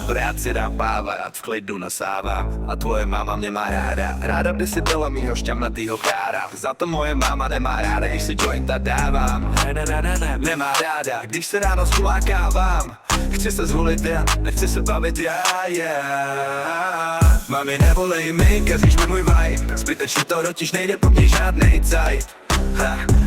Rád si dám pávat, v klidu nasávám. A tvoje máma mě má ráda. Ráda by si byla mýho šťavnatýho kára. Za to moje máma nemá ráda, když si jointa dávám. Ne, nemá ráda, když se ráno zhulákávám. Chci se zvolit já, nechci se bavit já. Mami, nevolej mi, kazíš mi můj vibe. Zbytečně to totiž nejde po mně žádnej cajt.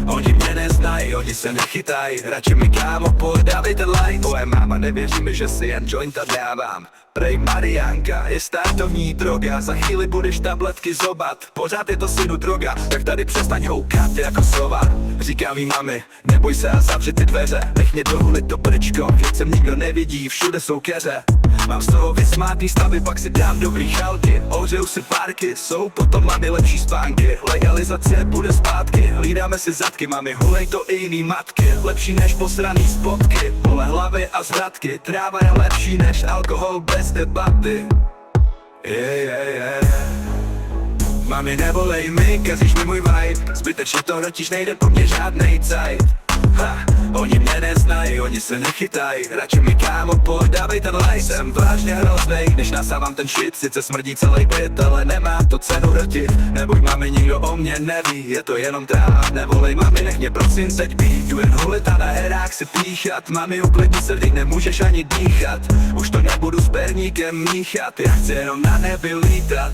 Oni mě neznají, oni se nechytají. Radši mi kámo podávej ten like. Tvoje máma nevěří mi, že si jen jointa dávám. Prej Mariánka je startovní droga. Za chvíli budeš tabletky zobat. Pořád je to synu droga, tak tady přestaň houkat jako sova. Říkám jí mami, neboj se a zavři ty dveře. Nech mě dohulit to brčko, věc sem nikdo nevidí, všude jsou keře. Mám z toho vysmátý stavy, pak si dám dobrý chalky. Ohřeju si párky, jsou potom mami lepší spánky. Legalizace bude zpátky, hlídáme si zadky. Mami, hulej to i jiný matky, lepší než posraný spotky. Pole hlavy a zradky, tráva je lepší než alkohol bez debaty. Mami, nevolej mi, kazíš mi můj vibe. Zbytečně to totiž nejde po mně žádnej cajt. Oni mě neznají, oni se nechytají. Radši mi kámo podávej ten like. Jsem vážně hroznej, když nasávám ten shit. Sice smrdí celý byt, ale nemá to cenu rtit. Neboj mami, nikdo o mě neví, je to jenom tráva. Nevolej mami, nech mě prosím teď být. Jdu jen hulit a na herách si píchat. Mami, uklidni se, teď nemůžeš ani dýchat. Už to nebudu s perníkem míchat, já chci jenom na nebi lítat.